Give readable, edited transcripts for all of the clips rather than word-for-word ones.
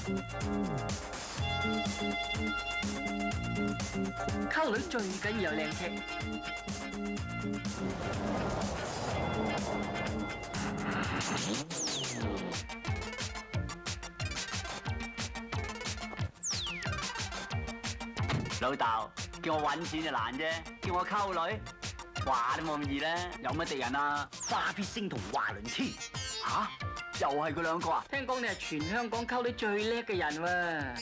溝女最緊要有靚車。老豆叫我搵錢就難啫，叫我溝女，話都冇咁易啦。有乜敵人啊？花必星同華倫天。吓？又係佢兩個啊？聽講你係全香港溝女最叻嘅人喎。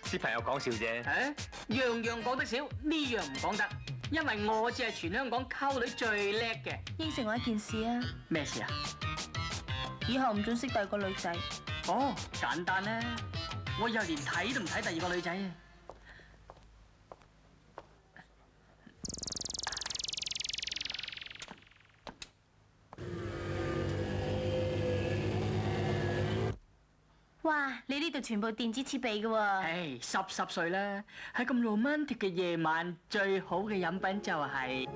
啲朋友講笑啫。誒，樣樣講得少，呢樣唔講得，因為我只係全香港溝女最叻嘅。應承我一件事啊！咩事啊？以後唔准識第二個女仔。哦，簡單啦，我以後連睇都唔睇第二個女仔啊！哇！你呢度全部電子設備嘅喎。唉，濕碎啦！喺咁 romantic 嘅夜晚，最好嘅飲品就係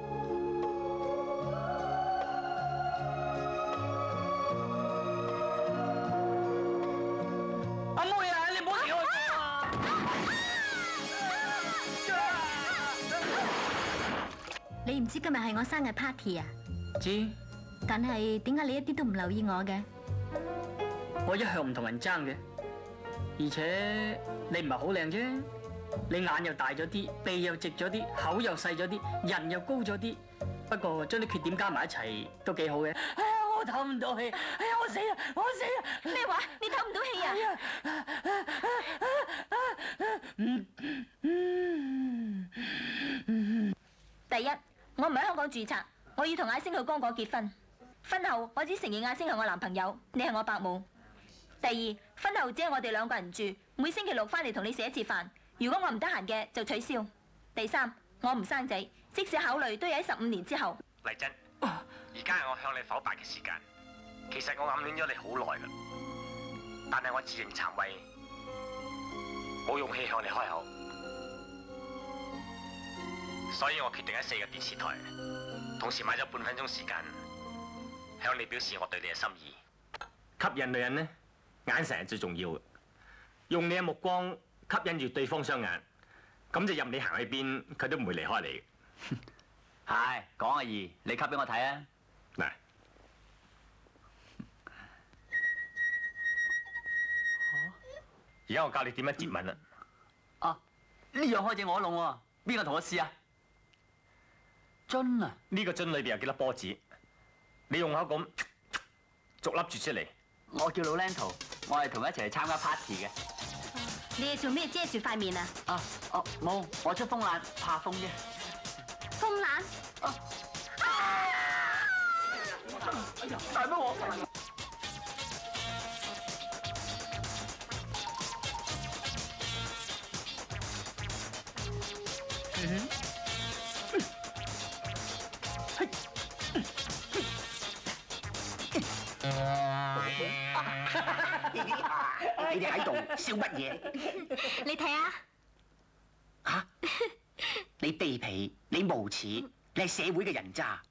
阿妹啊！你唔好離開我啊！你唔知今日係我生日 party 啊？知，但係點解你一啲都唔留意我嘅？我一向唔同人爭嘅，而且你唔係好靚啫，你眼又大咗啲，鼻又直咗啲，口又細咗啲，人又高咗啲。不過將啲缺點加埋一齊都幾好嘅。哎呀，我唞唔到氣，哎呀，我死啊，我死啊！咩話？你唞唔到氣啊？第一，我唔喺香港註冊，我要同阿星去剛果結婚。婚後我只承認阿星係我男朋友，你係我伯母。第二，婚後只係我哋兩個人住，每星期六翻嚟同你食一次飯。如果我唔得閒嘅就取消。第三，我唔生仔，即使考慮都要喺15年之後。麗珍，而家係我向你剖白嘅時間。其實我暗戀咗你好耐噶，但係我自認慚愧，冇勇氣向你開口，所以我決定喺4個電視台，同時買咗半分鐘時間，向你表示我對你嘅心意。吸引女人呢，眼神係最重要嘅，用你嘅目光吸引住對方雙眼，咁就任你行去邊，佢都唔會離開你嘅。係講阿姨，你吸俾我睇啊！嗱，而家我教你點樣接吻啦。啊，呢樣開正我弄喎，邊個同我試啊？樽啊！呢個樽裏邊有幾粒波子，你用口咁逐粒啜出嚟。我叫老僆圖，我係同佢一齊嚟參加 party 嘅。你哋做咩遮住塊面啊？冇，我出風癩，怕風啫。風癩？大乜我？你哋喺度笑乜嘢？你睇下。吓！你卑鄙，你無恥，你係社會嘅人渣，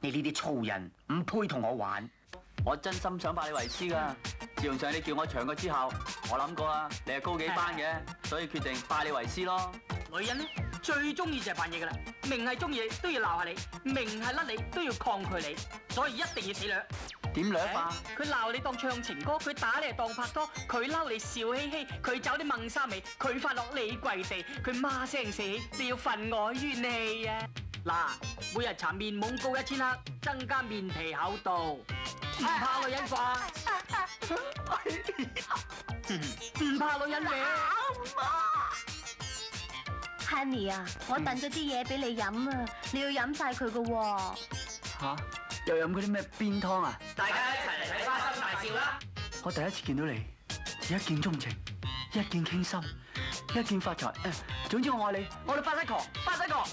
你呢啲粗人唔配同我玩。我真心想拜你為師噶。自從上你叫我長過之後，我諗過啊，你係高幾班嘅，所以決定拜你為師咯。女人呢，最中意就係扮嘢噶啦，明係中意你都要鬧下你，明係甩你都要抗拒你，所以一定要死掠。點掠法？佢鬧你當唱情歌，佢打你係當拍拖，佢嬲你笑嘻嘻，佢走你掹沙尾，佢發落你跪地，佢罵聲死起，你要分外於你啊！嗱，每日搽面懵膏1000克，增加面皮厚度，唔怕女人啩？唔怕女人嘅。Honey 啊，我燉咗啲嘢俾你飲啊，你要飲晒佢噶喎。吓？又飲嗰啲咩邊湯啊？大家一齊嚟睇花生大笑啦！我第一次見到你，一見鍾情，一見傾心，一見發財。總之我愛你，我哋發晒狂，發晒狂。